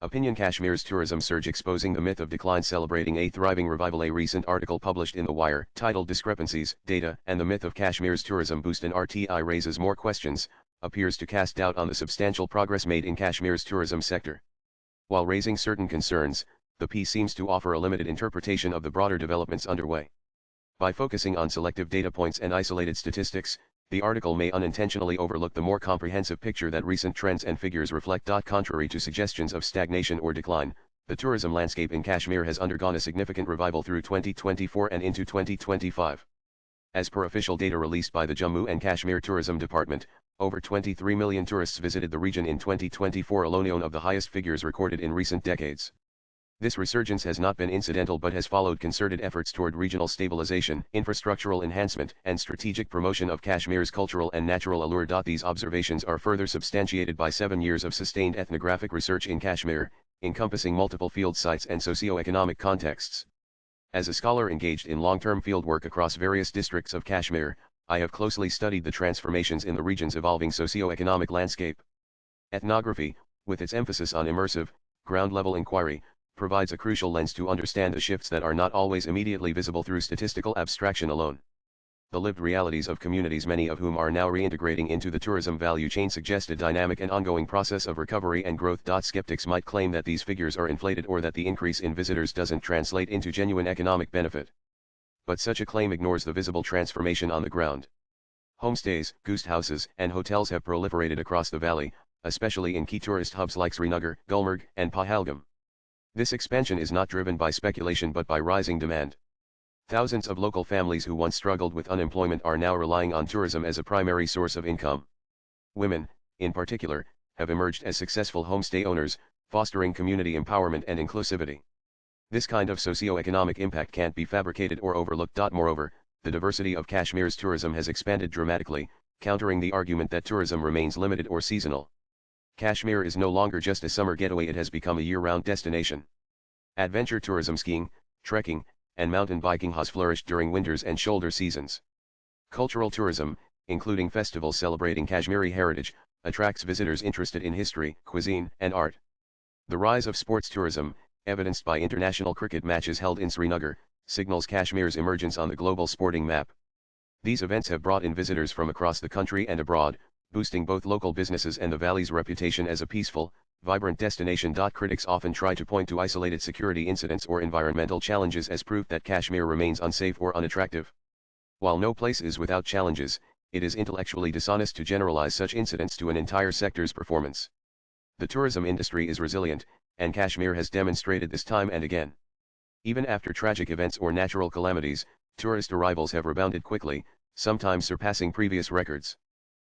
Opinion: Kashmir's tourism surge exposing the myth of decline, celebrating a thriving revival. A recent article published in The Wire, titled Discrepancies, Data, and the Myth of Kashmir's Tourism Boost in RTI raises more questions, appears to cast doubt on the substantial progress made in Kashmir's tourism sector. While raising certain concerns, the piece seems to offer a limited interpretation of the broader developments underway. By focusing on selective data points and isolated statistics, the article may unintentionally overlook the more comprehensive picture that recent trends and figures reflect. Contrary to suggestions of stagnation or decline, the tourism landscape in Kashmir has undergone a significant revival through 2024 and into 2025. As per official data released by the Jammu and Kashmir Tourism Department, over 23 million tourists visited the region in 2024 alone, one of the highest figures recorded in recent decades. This resurgence has not been incidental but has followed concerted efforts toward regional stabilization, infrastructural enhancement, and strategic promotion of Kashmir's cultural and natural allure. These observations are further substantiated by 7 years of sustained ethnographic research in Kashmir, encompassing multiple field sites and socio-economic contexts. As a scholar engaged in long-term fieldwork across various districts of Kashmir, I have closely studied the transformations in the region's evolving socio-economic landscape. Ethnography, with its emphasis on immersive, ground-level inquiry, provides a crucial lens to understand the shifts that are not always immediately visible through statistical abstraction alone. The lived realities of communities, many of whom are now reintegrating into the tourism value chain, suggest a dynamic and ongoing process of recovery and growth. Skeptics might claim that these figures are inflated or that the increase in visitors doesn't translate into genuine economic benefit. But such a claim ignores the visible transformation on the ground. Homestays, guest houses, and hotels have proliferated across the valley, especially in key tourist hubs like Srinagar, Gulmarg, and Pahalgam. This expansion is not driven by speculation but by rising demand. Thousands of local families who once struggled with unemployment are now relying on tourism as a primary source of income. Women, in particular, have emerged as successful homestay owners, fostering community empowerment and inclusivity. This kind of socio-economic impact can't be fabricated or overlooked. Moreover, the diversity of Kashmir's tourism has expanded dramatically, countering the argument that tourism remains limited or seasonal. Kashmir is no longer just a summer getaway, it has become a year-round destination. Adventure tourism, skiing, trekking, and mountain biking has flourished during winters and shoulder seasons. Cultural tourism, including festivals celebrating Kashmiri heritage, attracts visitors interested in history, cuisine, and art. The rise of sports tourism, evidenced by international cricket matches held in Srinagar, signals Kashmir's emergence on the global sporting map. These events have brought in visitors from across the country and abroad, boosting both local businesses and the valley's reputation as a peaceful, vibrant destination. Critics often try to point to isolated security incidents or environmental challenges as proof that Kashmir remains unsafe or unattractive. While no place is without challenges, it is intellectually dishonest to generalize such incidents to an entire sector's performance. The tourism industry is resilient, and Kashmir has demonstrated this time and again. Even after tragic events or natural calamities, tourist arrivals have rebounded quickly, sometimes surpassing previous records.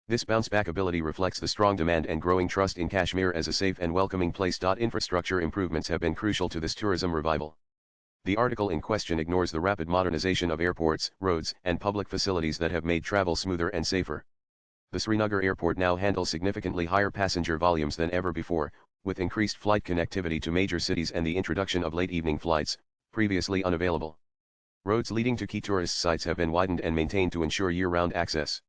This bounce-back ability reflects the strong demand and growing trust in Kashmir as a safe and welcoming place. Infrastructure improvements have been crucial to this tourism revival. The article in question ignores the rapid modernization of airports, roads, and public facilities that have made travel smoother and safer. The Srinagar airport now handles significantly higher passenger volumes than ever before, with increased flight connectivity to major cities and the introduction of late-evening flights, previously unavailable. Roads leading to key tourist sites have been widened and maintained to ensure year-round access.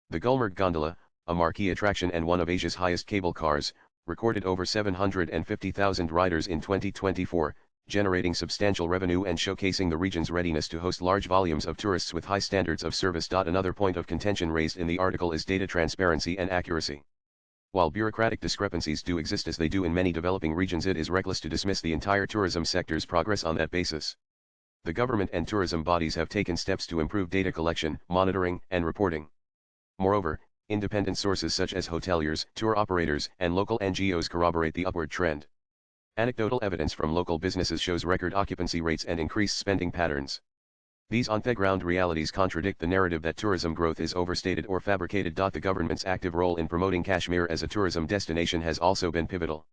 The Gulmarg Gondola, a marquee attraction and one of Asia's highest cable cars, recorded over 750,000 riders in 2024, generating substantial revenue and showcasing the region's readiness to host large volumes of tourists with high standards of service. Another point of contention raised in the article is data transparency and accuracy. While bureaucratic discrepancies do exist as they do in many developing regions, it is reckless to dismiss the entire tourism sector's progress on that basis. The government and tourism bodies have taken steps to improve data collection, monitoring, and reporting. Moreover, independent sources such as hoteliers, tour operators, and local NGOs corroborate the upward trend. Anecdotal evidence from local businesses shows record occupancy rates and increased spending patterns. These on-the-ground realities contradict the narrative that tourism growth is overstated or fabricated. The government's active role in promoting Kashmir as a tourism destination has also been pivotal.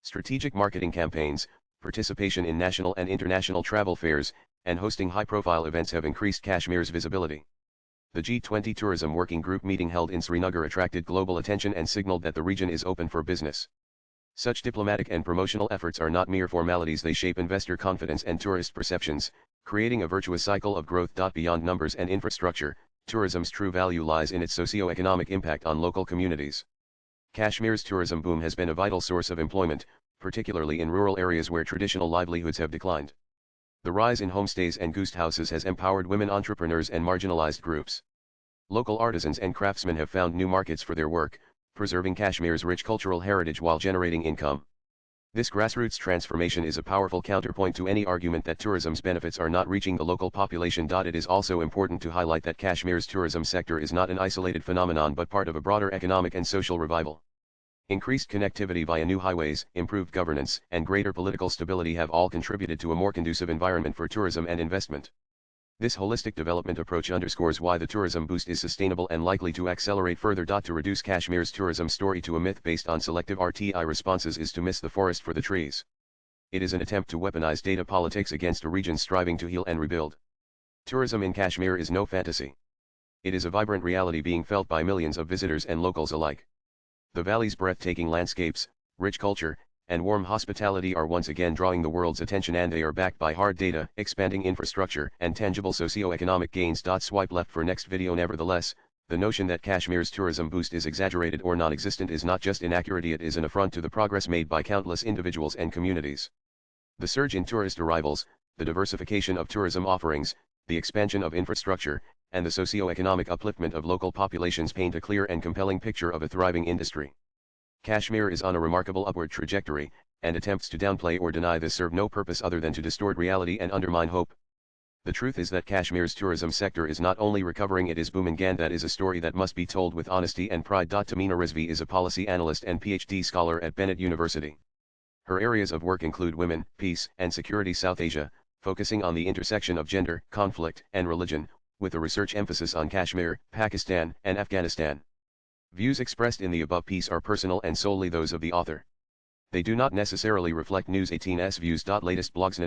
Strategic marketing campaigns, participation in national and international travel fairs, and hosting high-profile events have increased Kashmir's visibility. The G20 Tourism Working Group meeting held in Srinagar attracted global attention and signaled that the region is open for business. Such diplomatic and promotional efforts are not mere formalities, they shape investor confidence and tourist perceptions, creating a virtuous cycle of growth. Beyond numbers and infrastructure, tourism's true value lies in its socio-economic impact on local communities. Kashmir's tourism boom has been a vital source of employment, particularly in rural areas where traditional livelihoods have declined. The rise in homestays and guest houses has empowered women entrepreneurs and marginalized groups. Local artisans and craftsmen have found new markets for their work, preserving Kashmir's rich cultural heritage while generating income. This grassroots transformation is a powerful counterpoint to any argument that tourism's benefits are not reaching the local population. It is also important to highlight that Kashmir's tourism sector is not an isolated phenomenon but part of a broader economic and social revival. Increased connectivity via new highways, improved governance, and greater political stability have all contributed to a more conducive environment for tourism and investment. This holistic development approach underscores why the tourism boost is sustainable and likely to accelerate further. To reduce Kashmir's tourism story to a myth based on selective RTI responses is to miss the forest for the trees. It is an attempt to weaponize data politics against a region striving to heal and rebuild. Tourism in Kashmir is no fantasy. It is a vibrant reality being felt by millions of visitors and locals alike. The valley's breathtaking landscapes, rich culture, and warm hospitality are once again drawing the world's attention, and they are backed by hard data, expanding infrastructure, and tangible socio-economic gains. Swipe left for next video. Nevertheless, the notion that Kashmir's tourism boost is exaggerated or non-existent is not just inaccurate, it is an affront to the progress made by countless individuals and communities. The surge in tourist arrivals, the diversification of tourism offerings, the expansion of infrastructure, and the socio-economic upliftment of local populations paint a clear and compelling picture of a thriving industry. Kashmir is on a remarkable upward trajectory, and attempts to downplay or deny this serve no purpose other than to distort reality and undermine hope. The truth is that Kashmir's tourism sector is not only recovering, it is booming, and that is a story that must be told with honesty and pride. Tamina Rizvi is a policy analyst and PhD scholar at Bennett University. Her areas of work include women, peace, and security South Asia, focusing on the intersection of gender, conflict, and religion, with a research emphasis on Kashmir, Pakistan, and Afghanistan. Views expressed in the above piece are personal and solely those of the author. They do not necessarily reflect News 18's views. Latest blogs.